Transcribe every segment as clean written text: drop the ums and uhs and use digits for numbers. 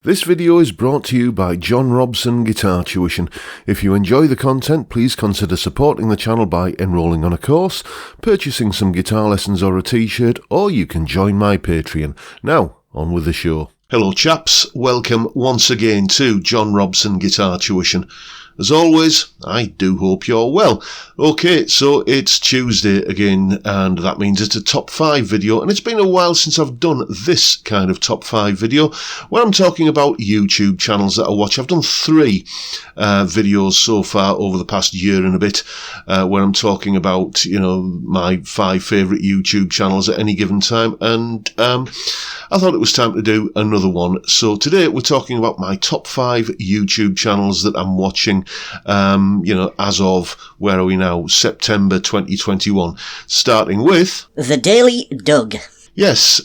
This video is brought to you by John Robson Guitar Tuition. If you enjoy the content, please consider supporting the channel by enrolling on a course, purchasing some guitar lessons or a t-shirt, or you can join my Patreon. Now, on with the show. Hello chaps, welcome once again to John Robson Guitar Tuition. As always, I do hope you're well. Okay, so it's Tuesday again, and that means it's a top 5 video, and it's been a while since I've done this kind of top 5 video, where I'm talking about YouTube channels that I watch. I've done 3 videos so far over the past year and a bit, where I'm talking about, my 5 favourite YouTube channels at any given time, and I thought it was time to do another one. So today we're talking about my top 5 YouTube channels that I'm watching, as of, where are we now, September 2021, starting with The Daily Doug. Yes,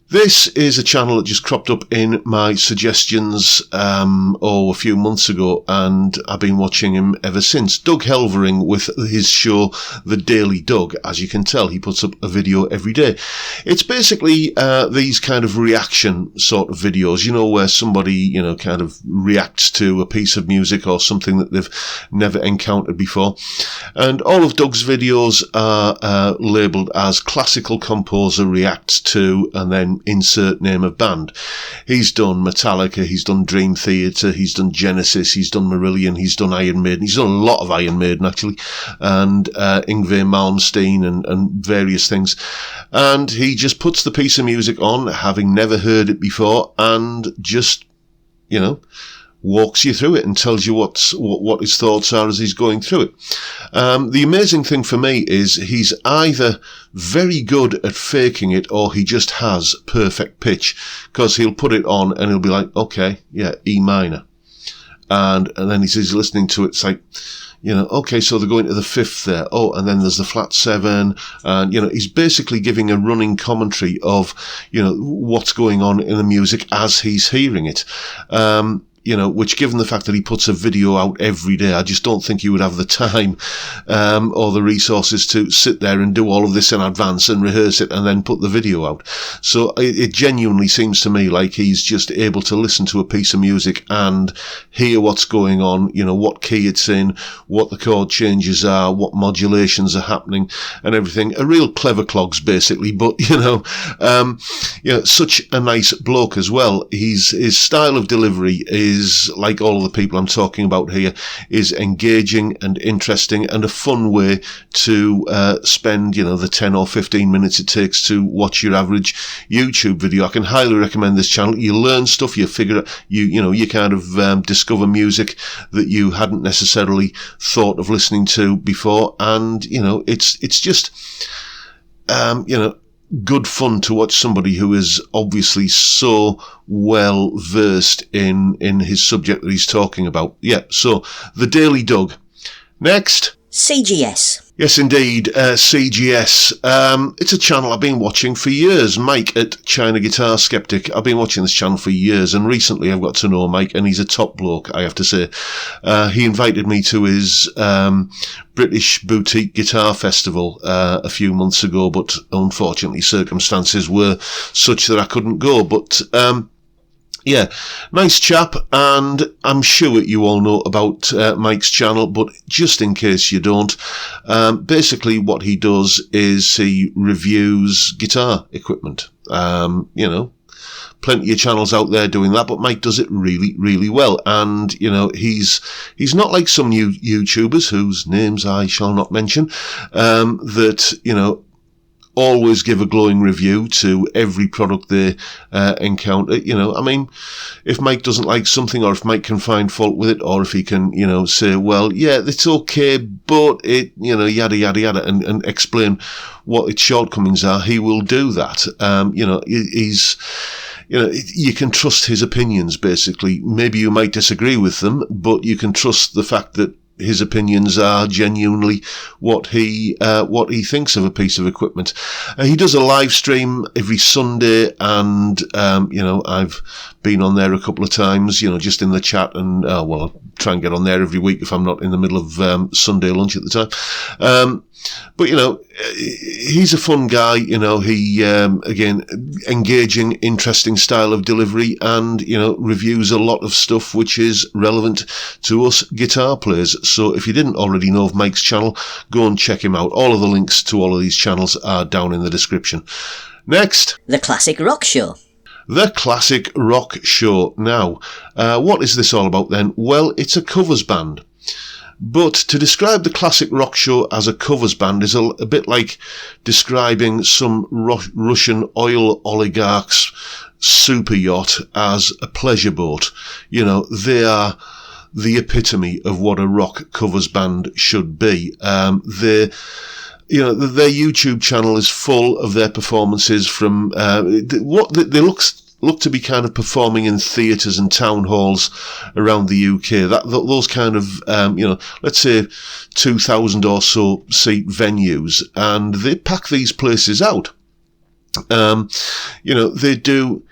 this is a channel that just cropped up in my suggestions a few months ago, and I've been watching him ever since. Doug Helvering with his show The Daily Doug. As you can tell, he puts up a video every day. It's basically these kind of reaction sort of videos, where somebody, kind of reacts to a piece of music or something that they've never encountered before. And all of Doug's videos are labelled as Classical Composer Reacts to, and then insert name of band. He's done Metallica, he's done Dream Theater, he's done Genesis, he's done Marillion, he's done Iron Maiden, he's done a lot of Iron Maiden actually, and Yngwie Malmsteen and various things. And he just puts the piece of music on, having never heard it before, and just, walks you through it and tells you what his thoughts are as he's going through it. The amazing thing for me is he's either very good at faking it or he just has perfect pitch, because he'll put it on and he'll be like, okay, yeah, E minor. And then he's listening to it, it's like, okay, so they're going to the 5th there. Oh, and then there's the flat 7. And, he's basically giving a running commentary of, what's going on in the music as he's hearing it. Which, given the fact that he puts a video out every day, I just don't think he would have the time or the resources to sit there and do all of this in advance and rehearse it and then put the video out. So it genuinely seems to me like he's just able to listen to a piece of music and hear what's going on, what key it's in, what the chord changes are, what modulations are happening and everything. A real clever clogs, basically, but, such a nice bloke as well. His style of delivery is, like all of the people I'm talking about here, is engaging and interesting and a fun way to spend, the 10 or 15 minutes it takes to watch your average YouTube video. I can highly recommend this channel. You learn stuff, you figure out, you kind of discover music that you hadn't necessarily thought of listening to before, and, it's just, good fun to watch somebody who is obviously so well versed in his subject that he's talking about. Yeah, so The Daily Doug. Next. CGS. Yes, indeed, CGS. It's a channel I've been watching for years. Mike at China Guitar Skeptic. I've been watching this channel for years, and recently I've got to know Mike, and he's a top bloke, I have to say. He invited me to his British Boutique Guitar Festival a few months ago, but unfortunately circumstances were such that I couldn't go. But yeah, nice chap, and I'm sure you all know about Mike's channel, but just in case you don't, basically what he does is he reviews guitar equipment. Plenty of channels out there doing that, but Mike does it really, really well. And, he's not like some new YouTubers whose names I shall not mention, that, always give a glowing review to every product they encounter. If Mike doesn't like something, or if Mike can find fault with it, or if he can, say, well, yeah, it's okay, but it, yada, yada, yada, and explain what its shortcomings are, he will do that. He's, you can trust his opinions, basically. Maybe you might disagree with them, but you can trust the fact that his opinions are genuinely what he thinks of a piece of equipment. He does a live stream every Sunday, and I've been on there a couple of times, just in the chat, and I'll try and get on there every week if I'm not in the middle of Sunday lunch at the time. But he's a fun guy, you know. He, again, engaging, interesting style of delivery, and, you know, reviews a lot of stuff which is relevant to us guitar players. So if you didn't already know of Mike's channel, go and check him out. All of the links to all of these channels are down in the description. Next. The Classic Rock Show. The Classic Rock Show. Now, what is this all about then? Well, it's a covers band. But to describe the Classic Rock Show as a covers band is a bit like describing some Russian oil oligarch's super yacht as a pleasure boat. You know, they are the epitome of what a rock covers band should be. You know, their YouTube channel is full of their performances from what they look to be kind of performing in theatres and town halls around the UK. Those kind of, you know, let's say 2,000 or so seat venues, and they pack these places out. You know, they do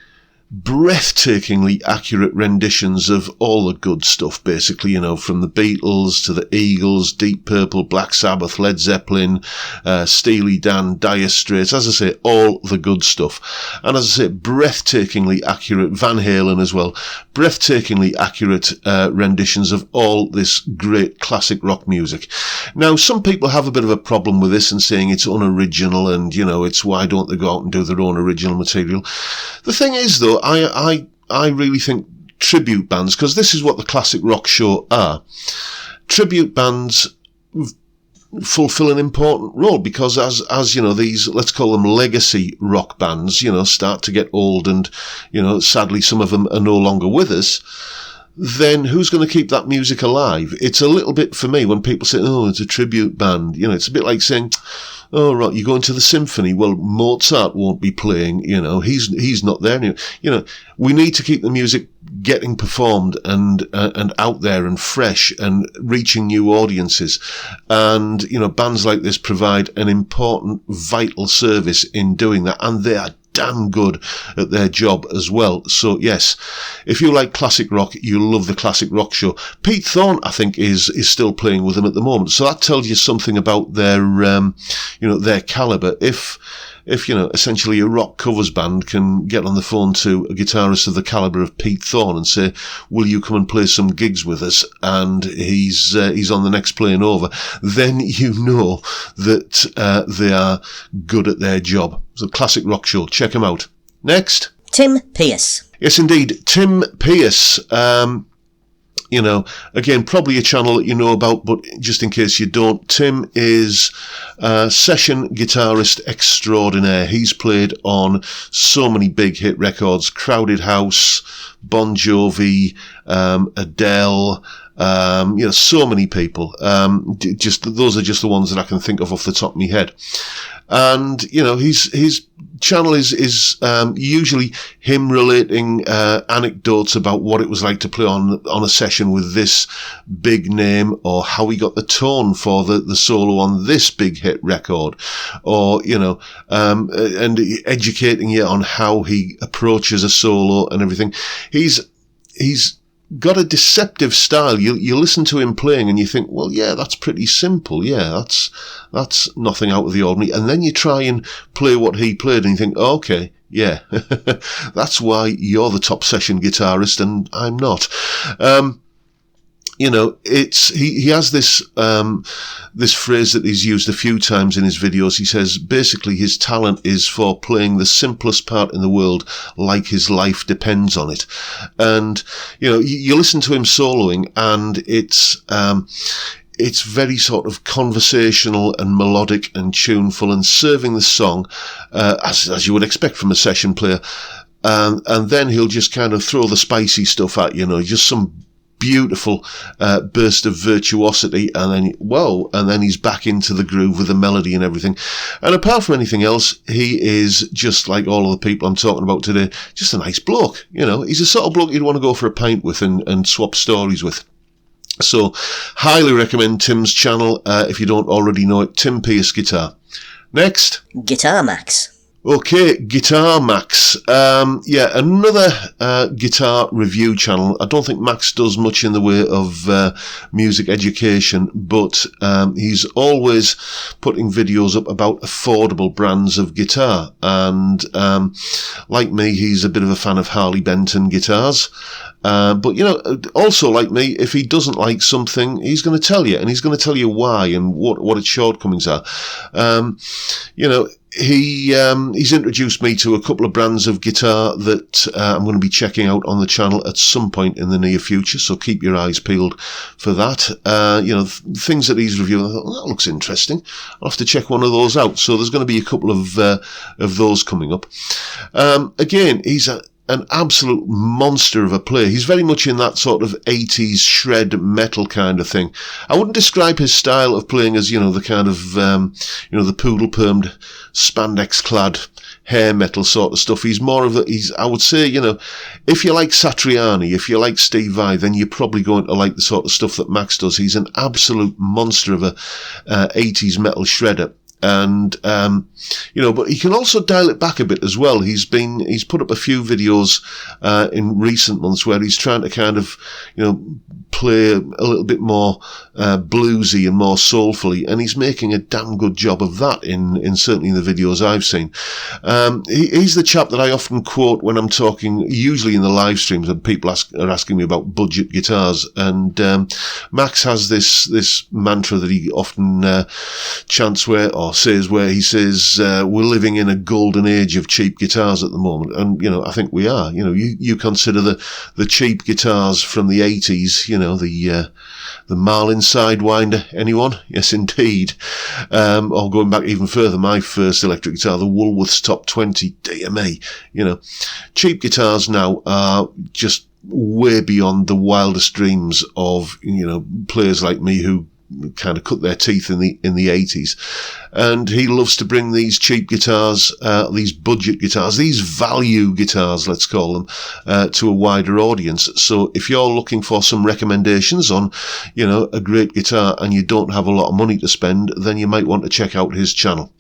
breathtakingly accurate renditions of all the good stuff, basically, you know, from the Beatles to the Eagles, Deep Purple, Black Sabbath, Led Zeppelin, Steely Dan, Dire Straits, as I say, all the good stuff. And as I say, breathtakingly accurate, Van Halen as well, breathtakingly accurate renditions of all this great classic rock music. Now, some people have a bit of a problem with this and saying it's unoriginal and, you know, it's why don't they go out and do their own original material. The thing is, though, I really think tribute bands, because this is what the Classic Rock Show are, tribute bands fulfill an important role, because as you know, these, let's call them legacy rock bands, you know, start to get old and, you know, sadly some of them are no longer with us, then who's going to keep that music alive? It's a little bit, for me, when people say, oh, it's a tribute band, you know, it's a bit like saying, oh, right, you're going to the symphony. Well, Mozart won't be playing, you know, he's not there anymore. You know, we need to keep the music getting performed and out there and fresh and reaching new audiences. And, you know, bands like this provide an important, vital service in doing that. And they are damn good at their job as well. So yes, if you like classic rock, you'll love the Classic Rock Show. Pete Thorne, I think, is still playing with them at the moment. So that tells you something about their, you know, their caliber. If, you know, essentially a rock covers band can get on the phone to a guitarist of the caliber of Pete Thorne and say, will you come and play some gigs with us? And he's on the next plane over. Then you know that, they are good at their job. So Classic Rock Show, check him out. Next. Tim Pearce. Yes, indeed. Tim Pearce. You know, again, probably a channel that you know about, but just in case you don't, Tim is a session guitarist extraordinaire. He's played on so many big hit records: Crowded House, Bon Jovi, Adele, you know, so many people. Just those are just the ones that I can think of off the top of my head. And, you know, his channel is usually him relating anecdotes about what it was like to play on a session with this big name, or how he got the tone for the solo on this big hit record, or, you know, and educating you on how he approaches a solo and everything. He's got a deceptive style. You listen to him playing and you think, well, yeah, that's pretty simple. Yeah, that's nothing out of the ordinary. And then you try and play what he played and you think, oh, okay, yeah, that's why you're the top session guitarist and I'm not. You know, he has this phrase that he's used a few times in his videos. He says basically his talent is for playing the simplest part in the world like his life depends on it. And, you know, you listen to him soloing and it's very sort of conversational and melodic and tuneful and serving the song, as you would expect from a session player. And then he'll just kind of throw the spicy stuff at you know, just some beautiful burst of virtuosity, and then he's back into the groove with the melody and everything. And apart from anything else, he is just like all of the people I'm talking about today, just a nice bloke. You know, he's the sort of bloke you'd want to go for a pint with and swap stories with. So, highly recommend Tim's channel if you don't already know it. Tim Pearce Guitar. Next. Guitar Max. Okay, Guitar Max. Yeah, another guitar review channel. I don't think Max does much in the way of music education, but he's always putting videos up about affordable brands of guitar. And like me, he's a bit of a fan of Harley Benton guitars. But, you know, also like me, if he doesn't like something, he's going to tell you, and he's going to tell you why and what its shortcomings are. You know, he's introduced me to a couple of brands of guitar that I'm going to be checking out on the channel at some point in the near future, so keep your eyes peeled for that. You know, things that he's reviewing, I thought, well, that looks interesting. I'll have to check one of those out. So there's going to be a couple of those coming up. Again, he's an absolute monster of a player. He's very much in that sort of 80s shred metal kind of thing. I wouldn't describe his style of playing as, you know, the kind of, you know, the poodle-permed, spandex-clad hair metal sort of stuff. He's more of I would say, you know, if you like Satriani, if you like Steve Vai, then you're probably going to like the sort of stuff that Max does. He's an absolute monster of a 80s metal shredder. And, you know, but he can also dial it back a bit as well. He's put up a few videos, in recent months where he's trying to kind of, you know, play a little bit more, bluesy and more soulfully. And he's making a damn good job of that in certainly in the videos I've seen. He's the chap that I often quote when I'm talking, usually in the live streams, and people are asking me about budget guitars. And, Max has this mantra that he often, chants or says where he says, we're living in a golden age of cheap guitars at the moment. And, you know, I think we are. You know, you consider the cheap guitars from the 80s, you know, the Marlin Sidewinder, anyone? Yes, indeed. Or going back even further, my first electric guitar, the Woolworths Top 20, dear me. You know, cheap guitars now are just way beyond the wildest dreams of, you know, players like me who kind of cut their teeth in the 80s. And he loves to bring these cheap guitars, these budget guitars, these value guitars, let's call them, to a wider audience. So if you're looking for some recommendations on, you know, a great guitar and you don't have a lot of money to spend, then you might want to check out his channel.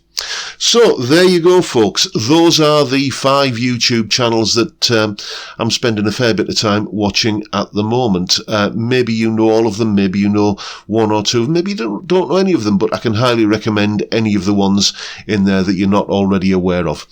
So there you go, folks. Those are the 5 YouTube channels that I'm spending a fair bit of time watching at the moment. Maybe you know all of them, maybe you know one or two of them, maybe you don't know any of them, but I can highly recommend any of the ones in there that you're not already aware of.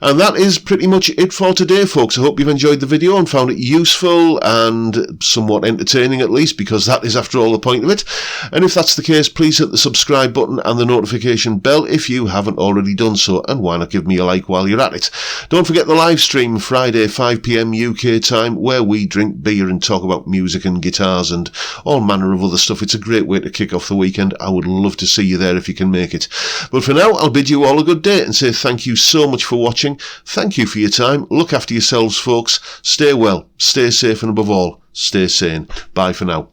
And that is pretty much it for today, folks. I hope you've enjoyed the video and found it useful and somewhat entertaining, at least, because that is, after all, the point of it. And if that's the case, please hit the subscribe button and the notification bell if you haven't already done so, and why not give me a like while you're at it. Don't forget the live stream Friday 5 PM UK time, where we drink beer and talk about music and guitars and all manner of other stuff. It's a great way to kick off the weekend. I would love to see you there if you can make it. But for now, I'll bid you all a good day and say thank you so much for watching. Thank you for your time. Look after yourselves, folks. Stay well, stay safe, and above all, stay sane. Bye for now.